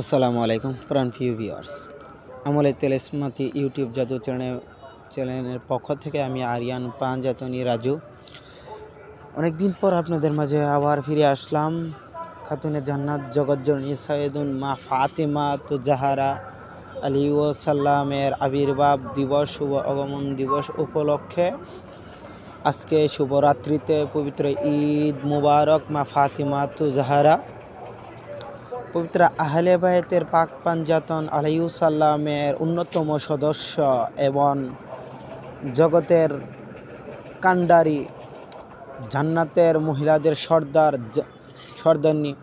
আসসালামু আলাইকুম প্রাণপ্রিয় ভিউয়ার্স, আমলের তেলেসমাতি ইউটিউব জাদু চ্যানেলের পক্ষ থেকে আমি আরিয়ান পাঞ্জাতনি রাজু অনেকদিন পর আপনাদের মাঝে আবার ফিরে আসলাম। খাতুনে জান্নাত জগজ্জননী সৈয়দুন মা ফাতেমা তো জাহারা আলী ওয়াসাল্লামের আবির্ভাব দিবস শুভ আগমন দিবস উপলক্ষে আজকে শুভরাত্রিতে পবিত্র ঈদ মুবারক মা ফাতেমা তো জাহারা পবিত্র আহলে বায়তের পাক পাঞ্জাতন আলাইহিসসালামের অন্যতম সদস্য এবং জগতের কান্ডারি জান্নাতের মহিলাদের সর্দারনি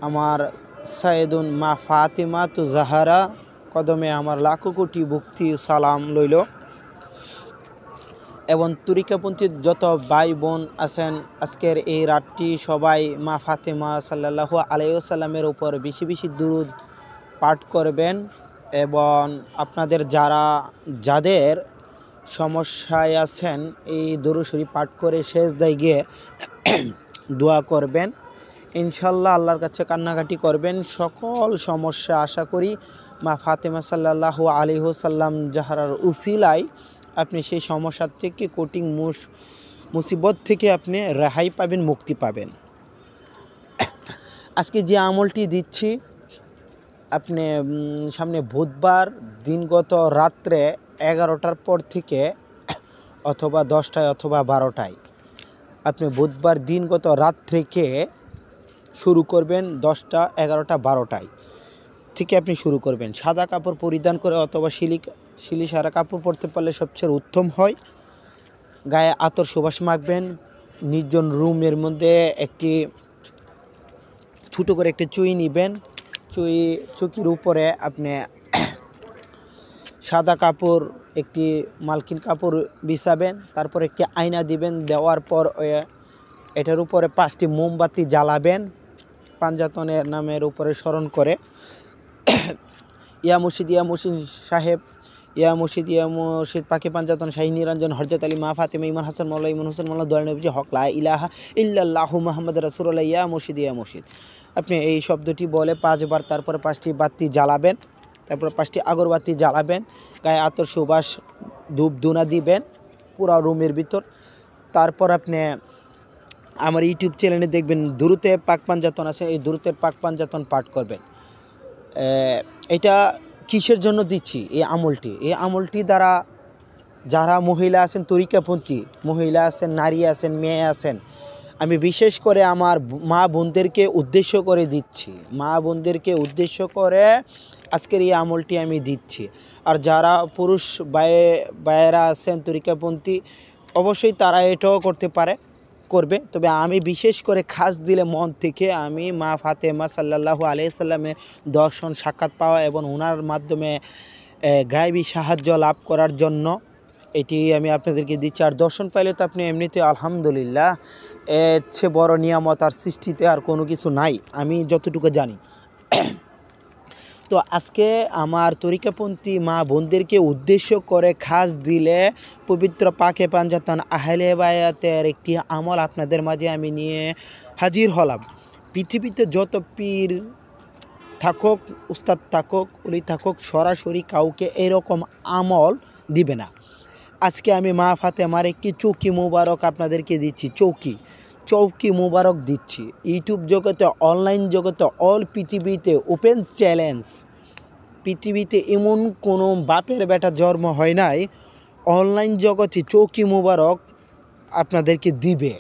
আমার সৈয়দুন মা ফাতেমা তো জাহারা কদমে আমার লাখো কোটি ভক্তি সালাম লইল। এবং তরিকাপন্থী যত ভাই বোন আছেন, আজকের এই রাতটি সবাই মা ফাতেমা সাল্লাল্লাহু আলাইহি ওয়াসাল্লামের উপর বেশি বেশি দুরূদ পাঠ করবেন এবং আপনাদের যাদের সমস্যায় আছেন এই দুরূদ শরীফ পাঠ করে সেজদায় গিয়ে দোয়া করবেন। ইনশাল্লাহ আল্লাহর কাছে কান্নাকাটি করবেন। সকল সমস্যা আশা করি মা ফাতেমা সাল্লাল্লাহু আলাইহি ওয়াসাল্লাম জাহারার উসিলায় আপনি সেই সমস্যার থেকে কঠিন মুসিবত থেকে আপনি রেহাই পাবেন, মুক্তি পাবেন। আজকে যে আমলটি দিচ্ছি, আপনি সামনে বুধবার দিনগত রাত্রে 11টার পর থেকে অথবা 10টায় অথবা 12টায় আপনি বুধবার দিনগত রাত থেকে শুরু করবেন। 10টা 11টা 12টায় থেকে আপনি শুরু করবেন। সাদা কাপড় পরিধান করে অথবা শিলি সারা কাপড় পরতে পারলে সবচেয়ে উত্তম হয়। গায়ে আতর সুবাস মাখবেন। নির্জন রুমের মধ্যে একটি ছোটো করে একটি চুই নেবেন। চুকির উপরে আপনি সাদা কাপড় একটি মালকিন কাপড় বিছাবেন। তারপর একটি আয়না দিবেন। দেওয়ার পর এটার উপরে 5টি মোমবাতি জ্বালাবেন পাঞ্জাতনের নামের উপরে স্মরণ করে। ইয়া মুর্শিদ সাহেব, ইয়া মুর্শিদ পাখি পাঞ্জাতন শাহী নিরঞ্জন হরজত আলী মা ফাতেমা ইমান হাসান মাওলা ইমান হোসেন মাওলা দয়াল নবীজি হক লা ইলাহা ইল্লাল্লাহু মুহাম্মদ রাসূলুল্লাহ ইয়া মুর্শিদ। আপনি এই শব্দটি বলে 5 বার, তারপরে 5টি বাতি জ্বালাবেন, তারপর 5টি আগরবাতি জ্বালাবেন, গায়ে আতর সুবাস ধূপ ধুনা দিবেন পুরো রুমের ভিতর। তারপর আপনি আমার ইউটিউব চ্যানেলে দেখবেন দুরূদে পাক পাঞ্জাতন আছে, এই দুরূদের পাক পাঞ্জাতন পাঠ করবেন। এটা কিসের জন্য দিচ্ছি এই আমলটি দ্বারা যারা মহিলা আছেন, তরিকাপন্থী মহিলা আছেন, নারী আছেন, মেয়ে আছেন, আমি বিশেষ করে আমার মা বোনদেরকে উদ্দেশ্য করে দিচ্ছি। মা বোনদেরকে উদ্দেশ্য করে আজকের এই আমলটি আমি দিচ্ছি। আর যারা পুরুষ ভাইয়েরা আছেন তরিকাপন্থী, অবশ্যই তারা এটাও করবে। তবে আমি বিশেষ করে খাস দিলে মন থেকে আমি মা ফাতেমা সাল্লাল্লাহু আলাইহি সাল্লামের দর্শন সাক্ষাৎ পাওয়া এবং ওনার মাধ্যমে গায়েবী সাহায্য লাভ করার জন্য এটি আমি আপনাদেরকে দিচ্ছি। আর দর্শন পাইলে তো আপনি এমনিতে আলহামদুলিল্লাহ, এর চেয়ে বড় নিয়ামত আর সৃষ্টিতে আর কোনো কিছু নাই, আমি যতটুকু জানি। তো আজকে আমার তরিকাপন্থী মা বোনদেরকে উদ্দেশ্য করে খাস দিলে পবিত্র পাকে পাঞ্জাতন আহলে বায়াতের একটি আমল আপনাদের মাঝে আমি নিয়ে হাজির হলাম। পৃথিবীতে যত পীর থাকুক, উস্তাদ থাকুক, উলি থাকুক, সরাসরি কাউকে এরকম আমল দিবে না। আজকে আমি মা ফাতেমার একটি চৌকি মুবারক আপনাদেরকে দিচ্ছি। চৌকি মুবারক দিচ্ছি। ইউটিউব জগতে, অনলাইন জগতে, অল পৃথিবীতে ওপেন চ্যালেঞ্জ। পৃথিবীতে এমন কোনো বাপের বেটা জন্ম হয় নাই অনলাইন জগতে চৌকি মুবারক আপনাদেরকে দিবে।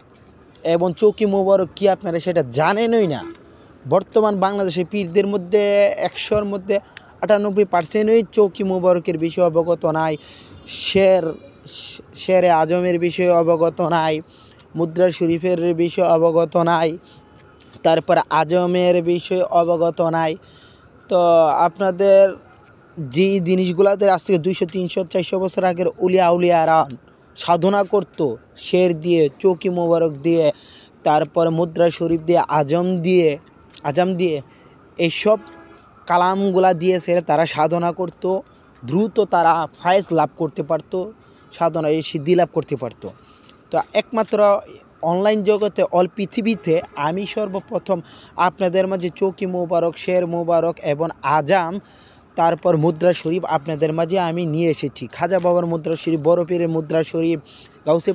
এবং চৌকি মুবারক কি আপনারা সেটা জানেনই না। বর্তমান বাংলাদেশে পীরদের মধ্যে 100-র মধ্যে 98%ই চৌকি মুবারকের বিষয়ে অবগত নাই। শেরে আজমের বিষয়ে অবগত নাই, মুদ্রা শরীফের বিষয়ে অবগত নাই, তারপর আজমের বিষয়ে অবগত নাই। তো আপনাদের যে জিনিসগুলাদের আজ থেকে 200, 300, 400 বছর আগের উলিয়ারা সাধনা করতো, শের দিয়ে, চৌকি মোবারক দিয়ে, তারপরে মুদ্রা শরীফ দিয়ে, আজম দিয়ে এইসব কালামগুলা দিয়ে তারা সাধনা করতো। দ্রুত তারা ফায়েজ লাভ করতে পারতো, সাধনা এই সিদ্ধি লাভ করতে পারতো। তো একমাত্র অনলাইন জগতে অল পৃথিবীতে আমি সর্বপ্রথম আপনাদের মাঝে চৌকি মোবারক, শের মোবারক এবং আজাম, তারপর মুদ্রা শরীফ আপনাদের মাঝে আমি নিয়ে এসেছি। খাজা বাবার মুদ্রা শরীফ, বড় পীরের মুদ্রা শরীফ, গাউসে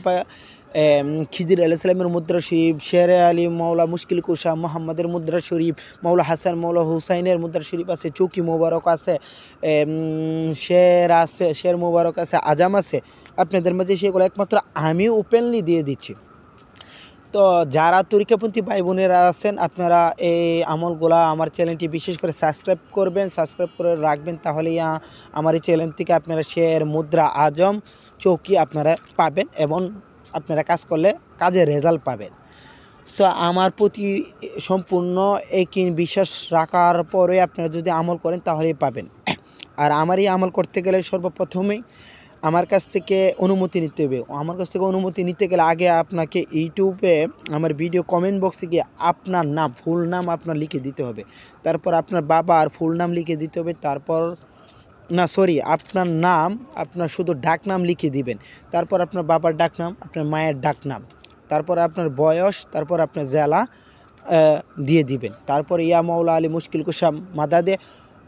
খিজির আলাইসালামের মুদ্রা শরীফ, শের আলী মৌলা মুশকিল কুশা মোহাম্মদের মুদ্রা শরীফ, মৌলা হাসান মৌলা হুসাইনের মুদ্রা শরীফ আছে, চৌকি মোবারক আছে, শের মোবারক আছে, আজাম আছে। আপনাদের মাঝে সেগুলো একমাত্র আমি ওপেনলি দিয়ে দিচ্ছি। তো যারা তরিকাপন্থী ভাই বোনেরা আছেন, আপনারা এই আমলগুলা আমার চ্যানেলটি বিশেষ করে সাবস্ক্রাইব করবেন, সাবস্ক্রাইব করে রাখবেন, তাহলেই আমার এই চ্যানেল থেকে আপনারা শের, মুদ্রা, আজম, চৌকি আপনারা পাবেন এবং আপনারা কাজ করলে কাজের রেজাল্ট পাবেন। তো আমার প্রতি সম্পূর্ণ একই বিশ্বাস রাখার পরে আপনারা যদি আমল করেন তাহলেই পাবেন। আর আমার এই আমল করতে গেলে সর্বপ্রথমেই আমার কাছ থেকে অনুমতি নিতে হবে। আমার কাছ থেকে অনুমতি নিতে গেলে আগে আপনাকে ইউটিউবে আমার ভিডিও কমেন্ট বক্সে গিয়ে আপনার নাম, ফুল নাম আপনার লিখে দিতে হবে। তারপর আপনার বাবার ফুল নাম লিখে দিতে হবে। তারপর আপনার নাম, আপনার শুধু ডাক নাম লিখে দিবেন। তারপর আপনার বাবার ডাক নাম, আপনার মায়ের ডাক নাম, তারপর আপনার বয়স, তারপর আপনার জেলা দিয়ে দিবেন। তারপর ইয়া মৌলা আলী মুশকিল কুশাম মাদাদে,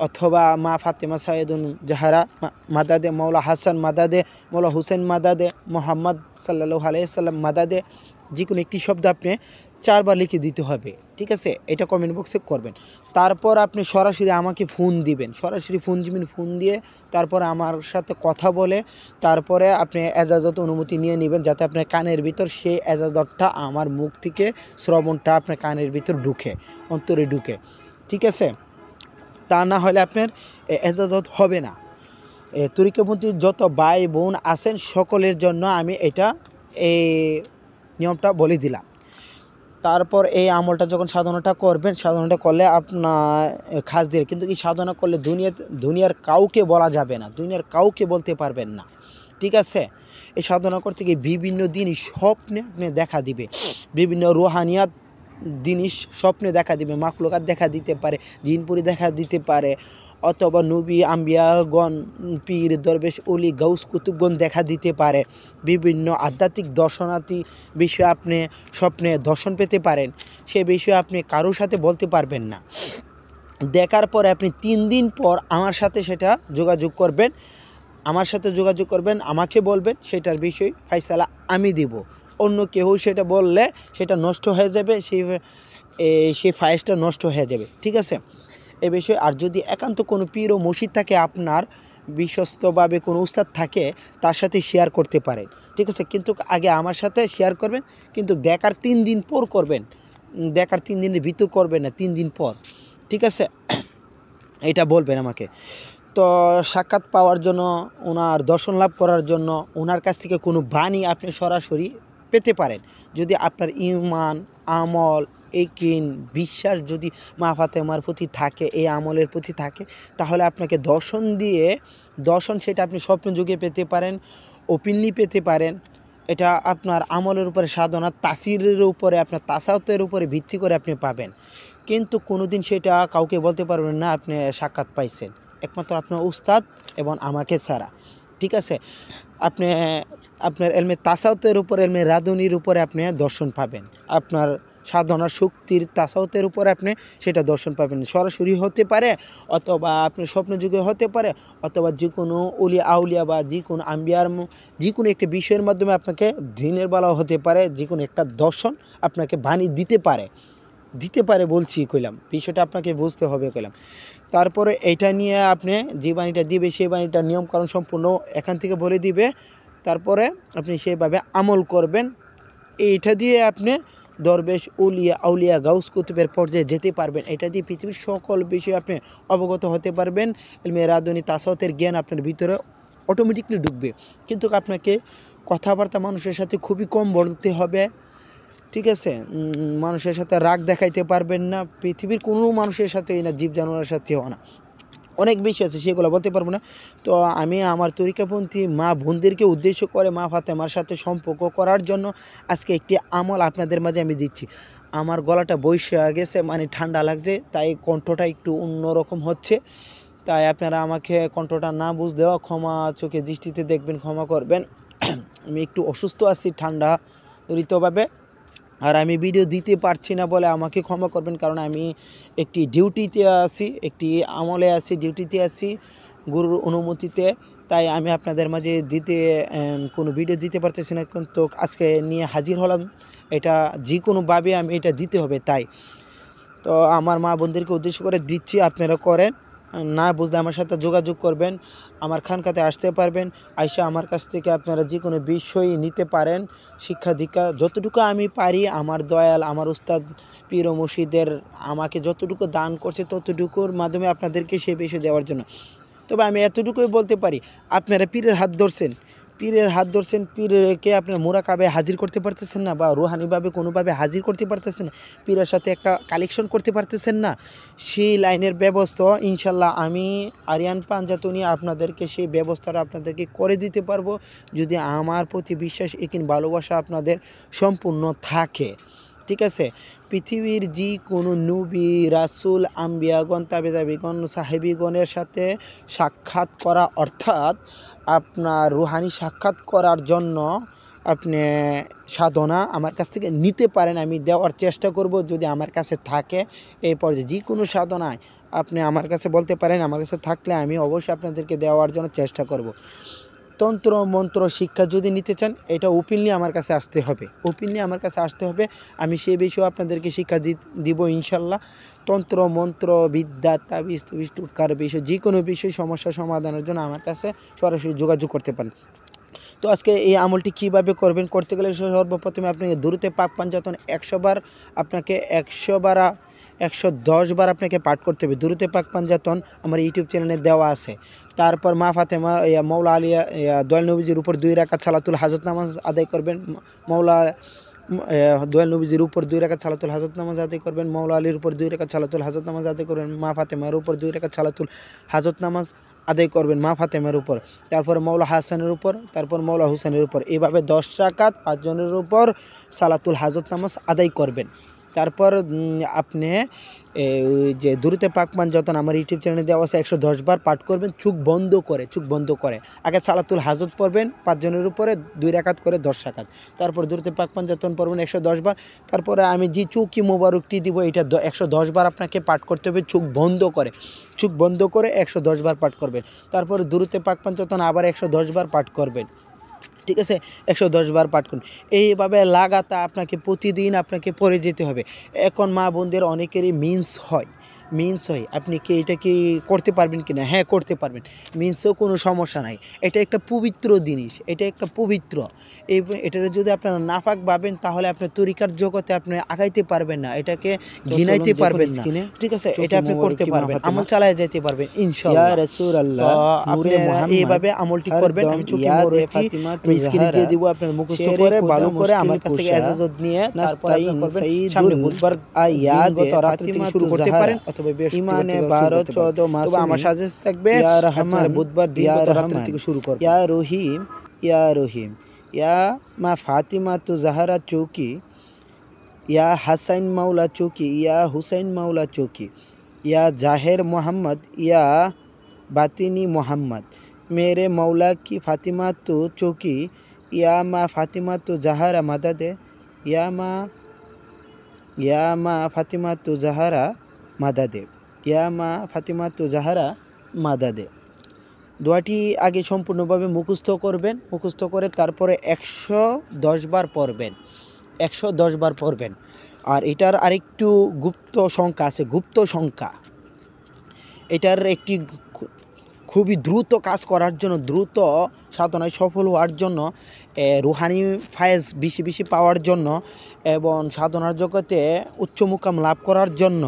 অথবা মা ফাতেমা সাইয়েদুন জাহারা মাদাদে, মৌলা হাসান মাদাদে, মৌলা হুসেন মাদাদে, মোহাম্মদ সাল্লাল্লাহু আলাইহি সাল্লাম মাদাদে, যে কোনো একটি শব্দ আপনি 4 বার লিখে দিতে হবে। ঠিক আছে, এটা কমেন্ট বক্সে করবেন। তারপর আপনি সরাসরি আমাকে ফোন দিবেন, সরাসরি ফোন দিবেন। ফোন দিয়ে তারপরে আমার সাথে কথা বলে তারপরে আপনি এজাজত অনুমতি নিয়ে নেবেন, যাতে আপনার কানের ভিতর সেই এজাজতটা আমার মুখ থেকে শ্রবণটা আপনার কানের ভিতর ঢুকে, অন্তরে ঢুকে। ঠিক আছে, তা না হলে আপনার এজাজত হবে না। তরিকাপন্থী যত ভাই বোন আছেন সকলের জন্য আমি এটা এই নিয়মটা বলে দিলাম। তারপর এই আমলটা যখন সাধনাটা করবেন, সাধনাটা করলে আপনার খাস দিয়ে, কিন্তু এই সাধনা করলে দুনিয়ার কাউকে বলা যাবে না, দুনিয়ার কাউকে বলতে পারবেন না। ঠিক আছে, এই সাধনা করতে গিয়ে বিভিন্ন জিনিস স্বপ্নে আপনি দেখা দিবে, বিভিন্ন রুহানিয়াত জিনিস স্বপ্নে দেখা দিবে, মাখলুকাত দেখা দিতে পারে, জিনপুরি দেখা দিতে পারে, অথবা নবী আম্বিয়াগণ, পীর দরবেশ অলি গাউস কুতুবগণ দেখা দিতে পারে। বিভিন্ন আধ্যাত্মিক দর্শনার্থী বিষয়ে আপনি স্বপ্নে দর্শন পেতে পারেন, সে বিষয়ে আপনি কারোর সাথে বলতে পারবেন না। দেখার পরে আপনি 3 দিন পর আমার সাথে সেটা যোগাযোগ করবেন, আমার সাথে যোগাযোগ করবেন, আমাকে বলবেন, সেটার বিষয় ফাইসালা আমি দিব। অন্য কেউ সেটা বললে সেটা নষ্ট হয়ে যাবে, সেই ফাইসটা নষ্ট হয়ে যাবে। ঠিক আছে, এ বিষয়ে। আর যদি একান্ত কোনো পীর ও মুর্শিদ থাকে, আপনার বিশ্বস্তভাবে কোনো উস্তাদ থাকে, তার সাথে শেয়ার করতে পারেন। ঠিক আছে, কিন্তু আগে আমার সাথে শেয়ার করবেন, কিন্তু দেখার 3 দিন পর করবেন, দেখার 3 দিনের ভিতর করবেন না, 3 দিন পর। ঠিক আছে, এটা বলবেন আমাকে। তো সাক্ষাৎ পাওয়ার জন্য, ওনার দর্শন লাভ করার জন্য ওনার কাছ থেকে কোনো বাণী আপনি সরাসরি পেতে পারেন। যদি আপনার ঈমান, আমল, একিন, বিশ্বাস যদি মা ফাতেমার প্রতি থাকে, এই আমলের প্রতি থাকে, তাহলে আপনাকে দর্শন সেটা আপনি স্বপ্ন যুগে পেতে পারেন, ওপেনলি পেতে পারেন। এটা আপনার আমলের উপরে, সাধনা তাসিরের উপরে, আপনার তাসাউতের উপরে ভিত্তি করে আপনি পাবেন। কিন্তু কোনোদিন সেটা কাউকে বলতে পারবেন না আপনি সাক্ষাৎ পাইছেন, একমাত্র আপনার উস্তাদ এবং আমাকে ছাড়া। ঠিক আছে, আপনি আপনার এলমে তাসাউতের উপরে, এলমে রাদুনির উপরে আপনি দর্শন পাবেন, আপনার সাধনার শক্তির তাসাউতের উপরে আপনি সেটা দর্শন পাবেন। সরাসরি হতে পারে, অথবা আপনি স্বপ্নযুগে হতে পারে, অথবা যে কোনো উলিয়া আউলিয়া বা যে কোনো আম্বিয়ার যে কোনো একটা বিষয়ের মাধ্যমে আপনাকে দিনের বেলাও হতে পারে, যে কোনো একটা দর্শন আপনাকে বাণী দিতে পারে বলছি, কইলাম বিষয়টা আপনাকে বুঝতে হবে কইলাম। তারপরে এইটা নিয়ে আপনি যে বাণীটা দিবে, সেই বাণীটার নিয়মকানুন সম্পূর্ণ এখান থেকে বলে দিবে। তারপরে আপনি সেইভাবে আমল করবেন। এইটা দিয়ে আপনি দরবেশ, উলিয়া আউলিয়া, গাউস কুতুবের পর্যায়ে যেতে পারবেন। এটা দিয়ে পৃথিবীর সকল বিষয়ে আপনি অবগত হতে পারবেন। ইলমে রাদুনি তাসাউতের জ্ঞান আপনার ভিতরে অটোমেটিকলি ঢুকবে। কিন্তু আপনাকে কথাবার্তা মানুষের সাথে খুবই কম বলতে হবে। ঠিক আছে, মানুষের সাথে রাগ দেখাইতে পারবেন না, পৃথিবীর কোনো মানুষের সাথেই না, জীব জানোয়ারের সাথেও না, অনেক বেশি আছে, সেগুলো বলতে পারবো না। তো আমি আমার তরিকাপন্থী মা বোনদেরকে উদ্দেশ্য করে মা ফাতেমার সাথে সম্পর্ক করার জন্য আজকে একটি আমল আপনাদের মাঝে আমি দিচ্ছি। আমার গলাটা বৈশা গেছে, মানে ঠান্ডা লাগছে, তাই কণ্ঠটা একটু অন্যরকম হচ্ছে। তাই আপনারা আমাকে কণ্ঠটা না বুঝলেও ক্ষমা চোখে দৃষ্টিতে দেখবেন, ক্ষমা করবেন। আমি একটু অসুস্থ আছি ঠান্ডা জড়িতভাবে। আর আমি ভিডিও দিতে পারছি না বলে আমাকে ক্ষমা করবেন, কারণ আমি একটি ডিউটিতে আছি, একটি আমলে আছি, ডিউটিতে আছি গুরুর অনুমতিতে। তাই আমি আপনাদের মাঝে কোনো ভিডিও দিতে পারতেছি না, কিন্তু আজকে নিয়ে হাজির হলাম। এটা যে কোনোভাবে আমি এটা দিতে হবে। তাই তো আমার মা বোনদেরকে উদ্দেশ্য করে দিচ্ছি, আপনারা করেন। না বুঝলে আমার সাথে যোগাযোগ করবেন, আমার খানকাতে আসতে পারবেন। আইসা আমার কাছ থেকে আপনারা যে কোনো বিষয় নিতে পারেন, শিক্ষা দীক্ষা যতটুকু আমি পারি, আমার দয়াল আমার উস্তাদ পীর ও মুর্শিদের আমাকে যতটুকু দান করছে ততটুকুর মাধ্যমে আপনাদেরকে সেই বিষয় দেওয়ার জন্য। তবে আমি এতটুকুই বলতে পারি, আপনারা পীরের হাত ধরছেন, পীরকে আপনার মোরাকাবে হাজির করতে পারতেছেন না, বা রুহানিভাবে কোনোভাবে হাজির করতে পারতেছেন না, পীরের সাথে একটা কালেকশন করতে পারতেছেন না, সেই লাইনের ব্যবস্থা ইনশাল্লাহ আমি আরিয়ান পাঞ্জাতনি আপনাদেরকে সেই ব্যবস্থাটা আপনাদেরকে করে দিতে পারবো, যদি আমার প্রতি বিশ্বাস একিন ভালোবাসা আপনাদের সম্পূর্ণ থাকে। ঠিক আছে, পৃথিবীর যে কোনো নবী রাসূল আম্বিয়াগণ তাবেদাবিগণ সাহেবিগণের সাথে সাক্ষাৎ করা, অর্থাৎ আপনার রুহানি সাক্ষাৎ করার জন্য আপনি সাধনা আমার কাছ থেকে নিতে পারেন, আমি দেওয়ার চেষ্টা করব যদি আমার কাছে থাকে। এই পর্যায়ে যে কোনো সাধনায় আপনি আমার কাছে বলতে পারেন, আমার কাছে থাকলে আমি অবশ্যই আপনাদেরকে দেওয়ার জন্য চেষ্টা করব। তন্ত্র মন্ত্র শিক্ষা যদি নিতে চান, এটা ওপেনলি আমার কাছে আসতে হবে, আমি সেই বিষয়ে আপনাদেরকে শিক্ষা দিব ইনশাল্লাহ। তন্ত্র মন্ত্র বিদ্যা তাবিজ তুবিজ টুটকার বিষয় যে কোনো বিষয় সমস্যা সমাধানের জন্য আমার কাছে সরাসরি যোগাযোগ করতে পারেন। তো আজকে এই আমলটি কীভাবে করবেন, করতে গেলে সর্বপ্রথমে আপনাকে দুরুদে পাক পাঞ্জাতন 100 বার, আপনাকে 110 বার আপনাকে পাঠ করতে হবে। দুরুদে পাক পাঞ্জাতন আমার ইউটিউব চ্যানেলে দেওয়া আছে। তারপর মা ফাতেমা মৌলা আলিয়া দয়াল নবীজির উপর 2 রাকাত সালাতুল হাজত নামাজ আদায় করবেন। মৌলা দয়াল নবীজির উপর 2 রাকাত সালাতুল হাজত নামাজ আদায় করবেন। মৌলা আলীর উপর 2 রাকাত সালাতুল হাজত নামাজ আদায় করবেন। মা ফাতেমার উপর 2 রাকাত সালাতুল হাজত নামাজ আদায় করবেন মা ফাতেমার উপর। তারপর মৌলা হাসানের উপর, তারপর মৌলা হুসেনের উপর, এইভাবে 10 রাকাত 5 জনের উপর সালাতুল হাজত নামাজ আদায় করবেন। তারপর আপনি ওই যে দুরুদে পাক পাঞ্জাতন আমার ইউটিউব চ্যানেলে দেওয়া আছে 110 বার পাঠ করবেন চোখ বন্ধ করে। আগে সালাতুল হাজত পড়বেন 5 জনের উপরে 2 রাকাত করে 10 রাকাত। তারপর দুরুদে পাক পাঞ্জাতন পড়বেন 110 বার। তারপরে আমি যে চৌকি মোবারকটি দিব, এটা 110 বার আপনাকে পাঠ করতে হবে চোখ বন্ধ করে 110 বার পাঠ করবেন। তারপরে দুরুদে পাক পাঞ্জাতন আবার 110 বার পাঠ করবেন। ঠিক আছে, 110 বার পাঠ করুন। এইভাবে লাগাতার আপনাকে প্রতিদিন আপনাকে পড়ে যেতে হবে। এখন মা বোনদের অনেকেরই মিন্স হয়, আপনি কি এটা কি করতে পারবেন কি না? হ্যাঁ, করতে পারবেন। মিন্সেও কোনো সমস্যা নাই। এটা একটা পবিত্র জিনিস, এটার যদি আপনারা নাফাক ভাবেন তাহলে আপনার তরিকার জগতে আপনি আগাইতে পারবেন না, এটাকে ঘৃণাইতে পারবেন না। ঠিক আছে, এটা আপনি করতে পারবেন, আমল চালায় যেতে পারবেন ইনশাআল্লাহ। ইয়া রাসূলুল্লাহ, আপনারা এইভাবে আমলটি করবেন। আমি চোখে স্ক্রিনে দিয়ে দিব, আপনারা মুখস্থ করে ভালো করে আমার কাছ থেকে ইজাজত নিয়ে তারপর আপনি করবেন। সামনে বুধবার গত রাত থেকে শুরু করতে পারেন, অথবা বৃহস্পতিবার থেকে 12 14 মাস। তবে আমার সাজেস্ট থাকবে আপনারা বুধবার দিন গত রাত থেকে শুরু করবেন। ইয়া রহিম ইয়া মা ফাতিমা তু জাহরা চৌকি, ইয়া হাসাইন মাওলা চৌকি, ইয়া হুসাইন মাওলা চৌকি, ইয়া জাহের মোহাম্মদ, ইয়া বাতিনি মোহাম্মদ, मेरे मौला की फातिमा तो चौकी, या माँ फातिमा तो जहरा मदद, या माँ फातिमा तो जहरा मदद, या माँ फातिमा तो जहरा मदद। দোয়াটি আগে সম্পূর্ণভাবে মুখস্থ করবেন, মুখস্থ করে তারপরে 110 বার পড়বেন। আর এটার আরেকটু গুপ্ত সংখ্যা আছে, এটার একটি খুবই দ্রুত কাজ করার জন্য, দ্রুত সাধনায় সফল হওয়ার জন্য, রুহানি ফায়েজ বেশি পাওয়ার জন্য এবং সাধনার জগতে উচ্চ মুকাম লাভ করার জন্য,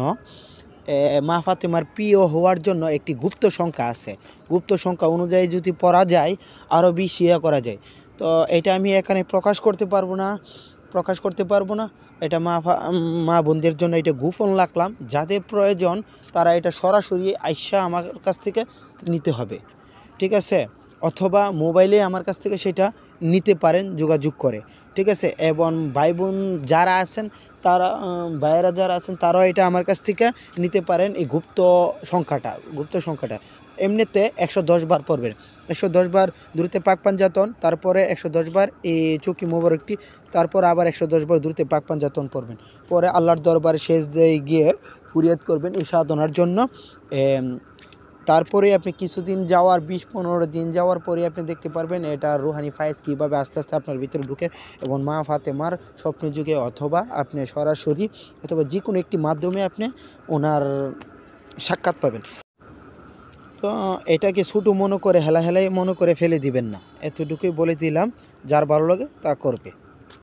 মা ফাতেমার প্রিয় হওয়ার জন্য একটি গুপ্ত সংখ্যা আছে। গুপ্ত সংখ্যা অনুযায়ী যদি পড়া যায় আরও বেশি করা যায়। তো এটা আমি এখানে প্রকাশ করতে পারবো না। এটা মা বোনদের জন্য এটা গোপন রাখলাম। যাদের প্রয়োজন তারা এটা সরাসরি আইসা আমার কাছ থেকে নিতে হবে। ঠিক আছে, অথবা মোবাইলে আমার কাছ থেকে সেটা নিতে পারেন যোগাযোগ করে। ঠিক আছে। এবং ভাই বোন যারা আছেন তারা ভাইয়েরা যারা আছেন তারাও এটা আমার কাছ থেকে নিতে পারেন। এই গুপ্ত সংখ্যাটা এমনিতে 110 বার পড়বেন। 110 বার দুরূদে পাক পাঞ্জাতন, তারপরে 110 বার এই চুকি মোবারকটি, তারপর আবার 110 বার দুরূদে পাক পাঞ্জাতন পড়বেন। পরে আল্লাহর দরবারে সেজদায় গিয়ে ফরিয়াদ করবেন এই সাধনার জন্য। তারপরে আপনি কিছুদিন যাওয়ার 20-15 দিন যাওয়ার পরে আপনি দেখতে পারবেন এটা রুহানি ফায়েজ কীভাবে আস্তে আস্তে আপনার ভিতরে ঢুকে, এবং মা ফাতেমার স্বপ্নের যুগে অথবা আপনি সরাসরি অথবা যে কোনো একটি মাধ্যমে আপনি ওনার সাক্ষাৎ পাবেন। তো এটাকে ছোটো মনে করে হেলাই মনে করে ফেলে দিবেন না, এতটুকুই বলে দিলাম। যার ভালো লাগে তা করবে।